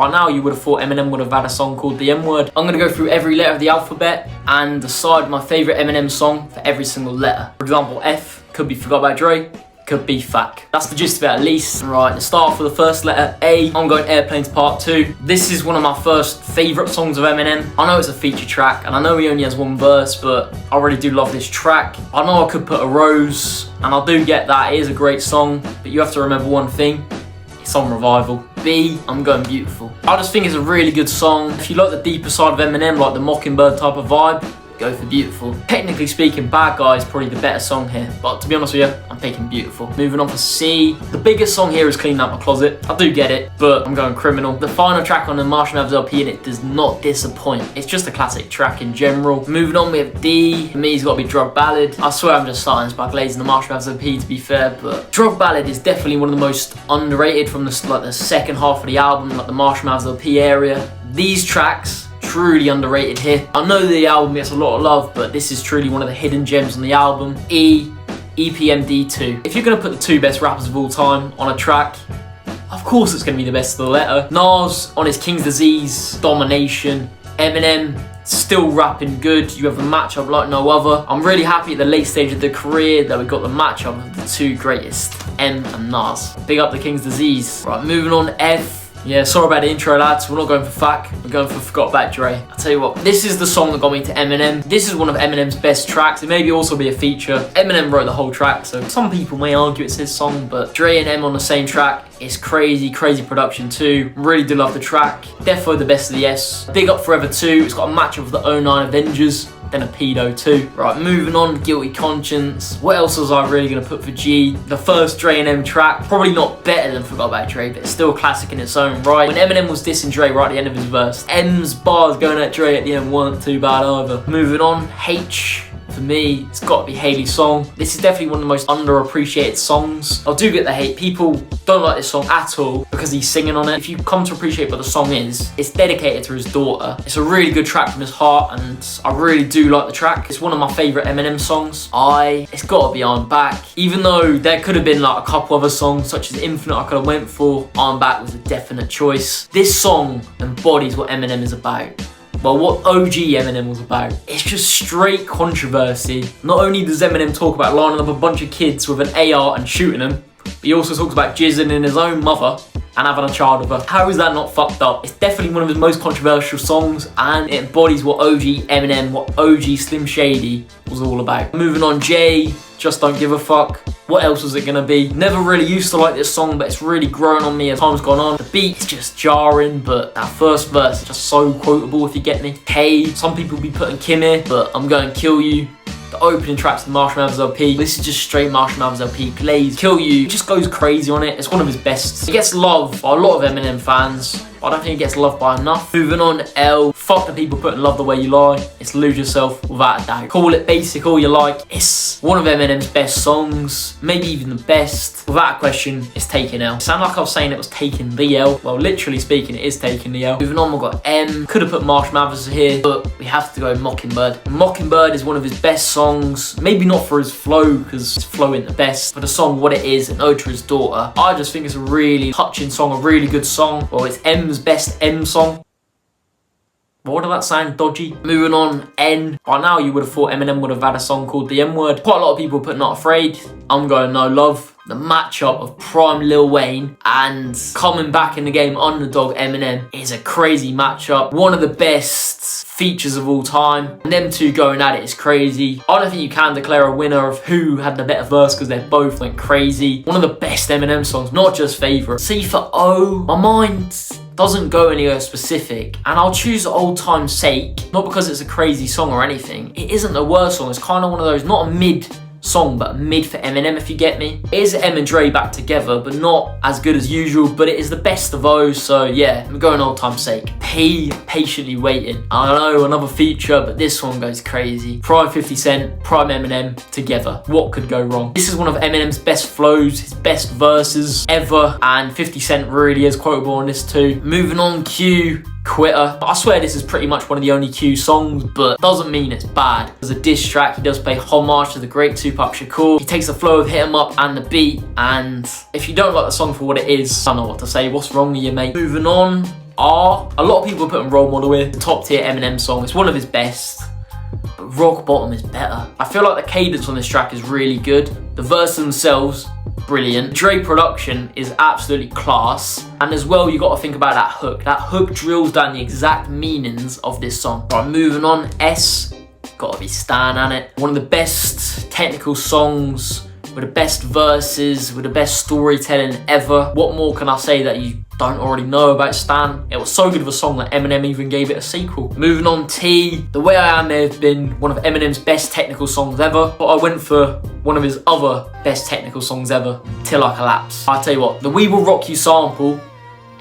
By now you would have thought Eminem would have had a song called The N-Word. I'm going to go through every letter of the alphabet and decide my favourite Eminem song for every single letter. For example, F could be Forgot About Dre, could be Fuck. That's the gist of it at least. Right, let's start off with the first letter, A. I'm going Airplanes Part 2. This is one of my first favourite songs of Eminem. I know it's a feature track and I know he only has one verse, but I really do love this track. I know I could put a Rose, and I do get that, it is a great song, but you have to remember one thing. It's on Revival. B, I'm going Beautiful. I just think it's a really good song. If you like the deeper side of Eminem, like the Mockingbird type of vibe, go for Beautiful. Technically speaking, Bad Guy is probably the better song here, but to be honest with you, I'm picking Beautiful. Moving on for C. The biggest song here is Clean Out My Closet. I do get it, but I'm going Criminal. The final track on the Marshall Mathers LP, and it does not disappoint. It's just a classic track in general. Moving on, we have D. For me, it's got to be Drug Ballad. I swear I'm just starting this by glazing the Marshall Mathers LP, to be fair, but Drug Ballad is definitely one of the most underrated from the second half of the album, like the Marshall Mathers LP area. These tracks, truly underrated here. I know the album gets a lot of love, but this is truly one of the hidden gems on the album. E, EPMD2. If you're going to put the two best rappers of all time on a track, of course it's going to be the best of the letter. Nas on his King's Disease domination. Eminem still rapping good. You have a matchup like no other. I'm really happy at the late stage of the career that we got the matchup of the two greatest, M and Nas. Big up the King's Disease. Right, moving on, F. Yeah, sorry about the intro, lads. We're not going for Fuck. We're going for Forgot About Dre. I'll tell you what, this is the song that got me to Eminem. This is one of Eminem's best tracks. It may also be a feature. Eminem wrote the whole track, so some people may argue it's his song, but Dre and M on the same track is crazy, crazy production too. Really do love the track. Defo the best of the S. Big up Forever 2. It's got a matchup with the 09 Avengers. Then a pedo too. Right, moving on, Guilty Conscience. What else was I really gonna put for G? The first Dre and M track, probably not better than Forgot About Dre, but it's still a classic in its own right. When Eminem was dissing Dre right at the end of his verse, M's bars going at Dre at the end weren't too bad either. Moving on, H. For me, it's got to be Haley's song. This is definitely one of the most underappreciated songs. I do get the hate. People don't like this song at all because he's singing on it. If you come to appreciate what the song is, it's dedicated to his daughter. It's a really good track from his heart, and I really do like the track. It's one of my favourite Eminem songs. It's got to be I'm Back. Even though there could have been like a couple other songs, such as Infinite, I could have went for, I'm Back was a definite choice. This song embodies what Eminem is about. Well, what OG Eminem was about. It's just straight controversy. Not only does Eminem talk about lining up a bunch of kids with an AR and shooting them, but he also talks about jizzing in his own mother and having a child with her. How is that not fucked up? It's definitely one of his most controversial songs, and it embodies what OG Eminem, what OG Slim Shady was all about. Moving on, J, Just Don't Give a Fuck. What else was it gonna be? Never really used to like this song, but it's really grown on me as time's gone on. The beat's just jarring, but that first verse is just so quotable, if you get me. K, some people be putting Kim here, but I'm going Kill You. The opening tracks of the Marshall Mathers LP. This is just straight Marshall Mathers LP. Glaze, Kill You, just goes crazy on it. It's one of his best. It gets love by a lot of Eminem fans, but I don't think it gets loved by enough. Moving on, L. Fuck the people putting Love the Way You Lie. It's Lose Yourself without a doubt. Call it basic all you like. It's one of Eminem's best songs, maybe even the best. Without a question, it's Taking L. It sounded like I was saying it was taking the L. Well, literally speaking, it is taking the L. Moving on, we've got M. Could have put Marshall Mathers here, but we have to go Mockingbird. Mockingbird is one of his best songs. Maybe not for his flow, because his flow ain't the best, but the song, what it is, an ode to his daughter. I just think it's a really touching song, a really good song. Well, it's M's best M song. What did that sound dodgy? Moving on, N. By now you would have thought Eminem would have had a song called The N-Word. Quite a lot of people put Not Afraid. I'm going No Love. The matchup of prime Lil Wayne and coming back in the game underdog Eminem is a crazy matchup. One of the best features of all time. And them two going at it is crazy. I don't think you can declare a winner of who had the better verse because they both went crazy. One of the best Eminem songs, not just favourite. C for O, my mind doesn't go anywhere specific, and I'll choose Old Time's Sake, not because it's a crazy song or anything. It isn't the worst song. It's kind of one of those, not a mid song, but a mid for Eminem, if you get me. It is M and Dre back together, but not as good as usual, but it is the best of those, so yeah, I'm going Old Time's Sake. P, Patiently Waiting. I know, another feature, but this one goes crazy. Prime 50 Cent, Prime Eminem together. What could go wrong? This is one of Eminem's best flows, his best verses ever, and 50 Cent really is quotable on this too. Moving on, Q, Quitter. I swear this is pretty much one of the only Q songs, but doesn't mean it's bad. As a diss track, he does pay homage to the great Tupac Shakur. He takes the flow of Hit 'Em Up and the beat, and if you don't like the song for what it is, I don't know what to say. What's wrong with you, mate? Moving on, R. A lot of people are putting Role Model here. Top tier Eminem song. It's one of his best. But Rock Bottom is better. I feel like the cadence on this track is really good. The verses themselves, brilliant. Dre production is absolutely class. And as well, you got to think about that hook. That hook drills down the exact meanings of this song. Right, moving on. S. Gotta be Stan on it. One of the best technical songs, with the best verses, with the best storytelling ever. What more can I say that you don't already know about Stan? It was so good of a song that Eminem even gave it a sequel. Moving on, T. The Way I Am may have been one of Eminem's best technical songs ever, but I went for one of his other best technical songs ever, Till I Collapse. I'll tell you what, the We Will Rock You sample,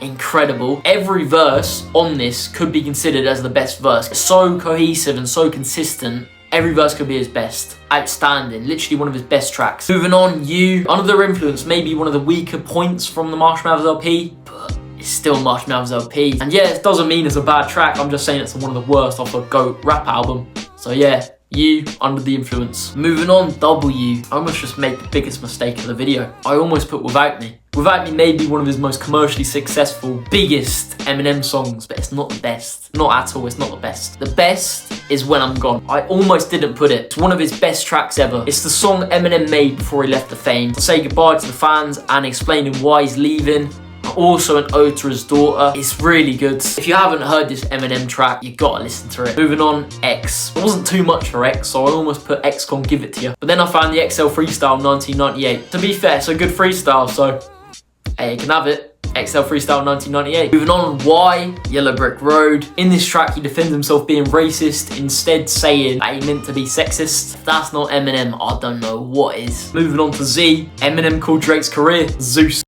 incredible. Every verse on this could be considered as the best verse. It's so cohesive and so consistent. Every verse could be his best. Outstanding. Literally one of his best tracks. Moving on, You. Under Their Influence may be one of the weaker points from the Marshmallows LP, but it's still Marshmallows LP. And yeah, it doesn't mean it's a bad track. I'm just saying it's one of the worst off a GOAT rap album. So yeah, You, Under the Influence. Moving on, W. I almost just made the biggest mistake of the video. I almost put Without Me. Without Me may be one of his most commercially successful, biggest Eminem songs, but it's not the best. Not at all, it's not the best. The best is When I'm Gone. I almost didn't put it. It's one of his best tracks ever. It's the song Eminem made before he left the fame to say goodbye to the fans and explaining why he's leaving. Also an ode to his daughter. It's really good. If you haven't heard this Eminem track, you gotta listen to it. Moving on, X. It wasn't too much for X, so I almost put X Gon Give It To You. But then I found the XL Freestyle 1998. To be fair, it's a good freestyle, so hey, you can have it. XL Freestyle 1998. Moving on, Y, Yellow Brick Road. In this track, he defends himself being racist, instead saying that he meant to be sexist. If that's not Eminem, I don't know what is. Moving on to Z, Eminem called Drake's career Zeus.